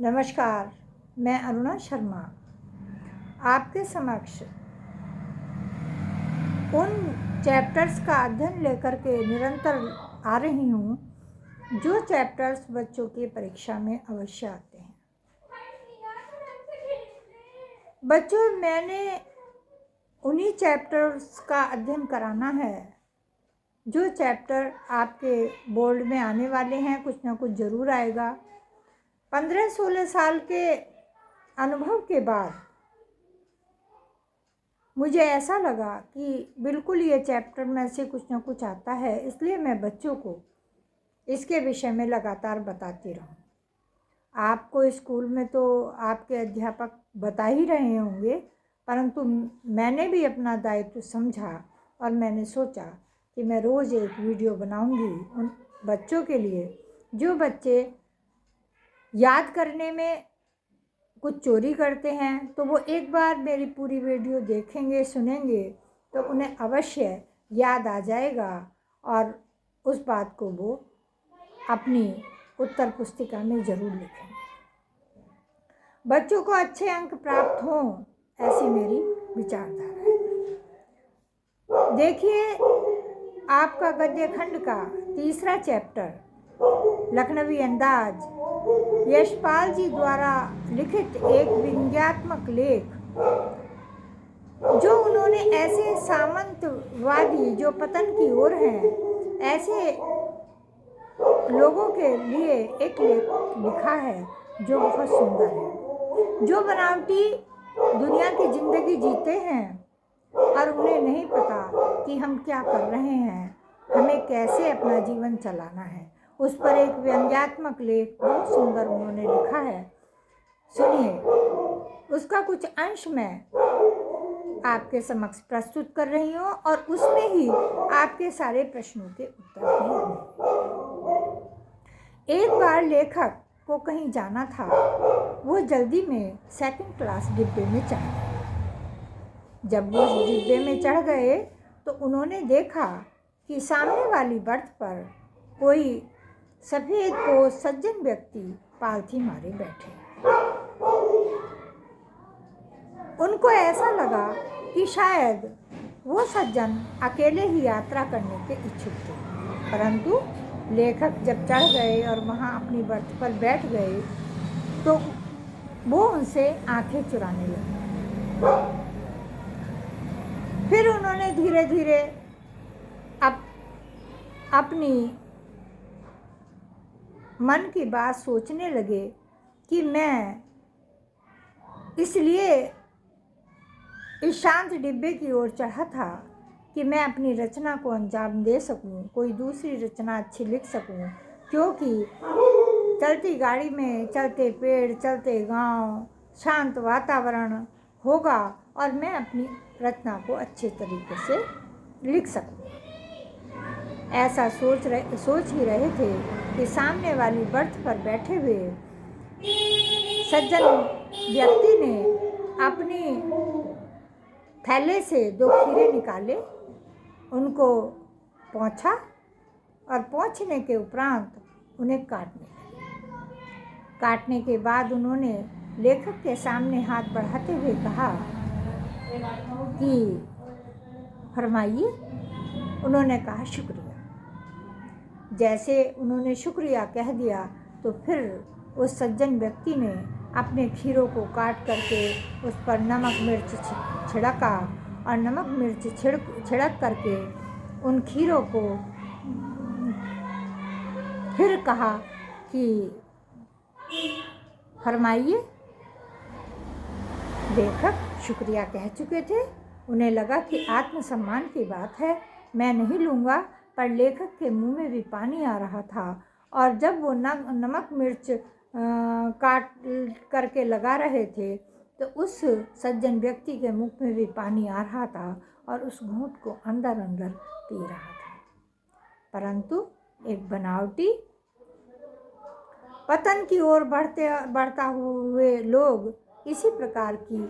नमस्कार, मैं अरुणा शर्मा आपके समक्ष उन चैप्टर्स का अध्ययन लेकर के निरंतर आ रही हूँ जो चैप्टर्स बच्चों की परीक्षा में अवश्य आते हैं। बच्चों, मैंने उन्हीं चैप्टर्स का अध्ययन कराना है जो चैप्टर आपके बोर्ड में आने वाले हैं। कुछ ना कुछ ज़रूर आएगा। 15-16 साल के अनुभव के बाद मुझे ऐसा लगा कि बिल्कुल ये चैप्टर में से कुछ ना कुछ आता है, इसलिए मैं बच्चों को इसके विषय में लगातार बताती रहूं। आपको स्कूल में तो आपके अध्यापक बता ही रहे होंगे, परंतु मैंने भी अपना दायित्व समझा और मैंने सोचा कि मैं रोज़ एक वीडियो बनाऊंगी उन बच्चों के लिए जो बच्चे याद करने में कुछ चोरी करते हैं। तो वो एक बार मेरी पूरी वीडियो देखेंगे, सुनेंगे तो उन्हें अवश्य याद आ जाएगा और उस बात को वो अपनी उत्तर पुस्तिका में ज़रूर लिखेंगे। बच्चों को अच्छे अंक प्राप्त हों, ऐसी मेरी विचारधारा है। देखिए, आपका गद्य खंड का तीसरा चैप्टर लखनवी अंदाज, यशपाल जी द्वारा लिखित एक व्यंग्यात्मक लेख जो उन्होंने ऐसे सामंतवादी जो पतन की ओर हैं, ऐसे लोगों के लिए एक लेख लिखा है जो बहुत सुंदर है। जो बनावटी दुनिया की जिंदगी जीते हैं और उन्हें नहीं पता कि हम क्या कर रहे हैं, हमें कैसे अपना जीवन चलाना है, उस पर एक व्यंग्यात्मक लेख बहुत सुंदर उन्होंने लिखा है। सुनिए, उसका कुछ अंश मैं आपके समक्ष प्रस्तुत कर रही हूँ और उसमें ही आपके सारे प्रश्नों के उत्तर भी होंगे। एक बार लेखक को कहीं जाना था। वो जल्दी में 2nd क्लास डिब्बे में चढ़ गए। जब वो डिब्बे में चढ़ गए तो उन्होंने देखा कि सामने वाली बर्थ पर कोई सफ़ेद पोश सज्जन व्यक्ति पालथी मारे बैठे। उनको ऐसा लगा कि शायद वो सज्जन अकेले ही यात्रा करने के इच्छुक थे, परंतु लेखक जब चढ़ गए और वहाँ अपनी बर्थ पर बैठ गए तो वो उनसे आंखें चुराने लगे। फिर उन्होंने धीरे धीरे अपनी मन की बात सोचने लगे कि मैं इसलिए इस शांत डिब्बे की ओर चढ़ा था कि मैं अपनी रचना को अंजाम दे सकूं, कोई दूसरी रचना अच्छी लिख सकूं, क्योंकि चलती गाड़ी में चलते पेड़, चलते गांव, शांत वातावरण होगा और मैं अपनी रचना को अच्छे तरीके से लिख सकूं। ऐसा सोच ही रहे थे कि सामने वाली बर्थ पर बैठे हुए सज्जन व्यक्ति ने अपनी थैले से 2 खीरे निकाले, उनको पोंछा और पोंछने के उपरांत उन्हें काटने के बाद उन्होंने लेखक के सामने हाथ बढ़ाते हुए कहा कि फरमाइए। उन्होंने कहा शुक्रिया। जैसे उन्होंने शुक्रिया कह दिया तो फिर उस सज्जन व्यक्ति ने अपने खीरों को काट करके उस पर नमक मिर्च छिड़का और नमक मिर्च छिड़क करके उन खीरों को फिर कहा कि फरमाइए। लेखक शुक्रिया कह चुके थे, उन्हें लगा कि आत्मसम्मान की बात है, मैं नहीं लूँगा, पर लेखक के मुंह में भी पानी आ रहा था और जब वो नमक मिर्च काट करके लगा रहे थे तो उस सज्जन व्यक्ति के मुख में भी पानी आ रहा था और उस घूंट को अंदर अंदर पी रहा था। परंतु एक बनावटी पतन की ओर बढ़ता हुए लोग इसी प्रकार की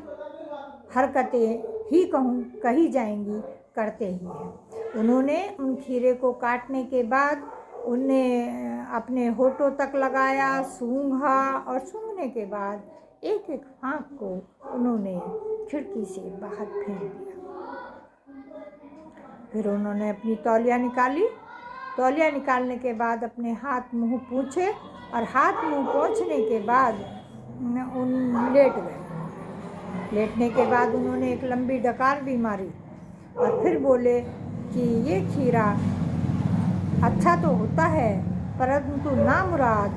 हरकतें ही कही जाएंगी करते ही हैं। उन्होंने उन खीरे को काटने के बाद उन्हें अपने होठों तक लगाया, सूंघा और सूंघने के बाद एक एक फाँक को उन्होंने खिड़की से बाहर फेंक दिया। फिर उन्होंने अपनी तौलिया निकाली। तौलिया निकालने के बाद अपने हाथ मुंह पोंछे और हाथ मुंह पोंछने के बाद लेट गए। लेटने के बाद उन्होंने एक लंबी डकार भी मारी और फिर बोले कि ये खीरा अच्छा तो होता है, परंतु नामुराद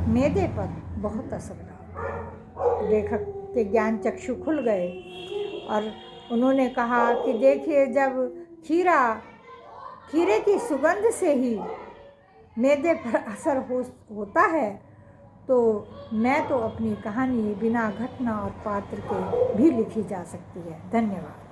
मैदे पर बहुत असर डालता है। लेखक के ज्ञान चक्षु खुल गए और उन्होंने कहा कि देखिए, जब खीरे की सुगंध से ही मैदे पर असर होता है, तो मैं तो अपनी कहानी बिना घटना और पात्र के भी लिखी जा सकती है। धन्यवाद।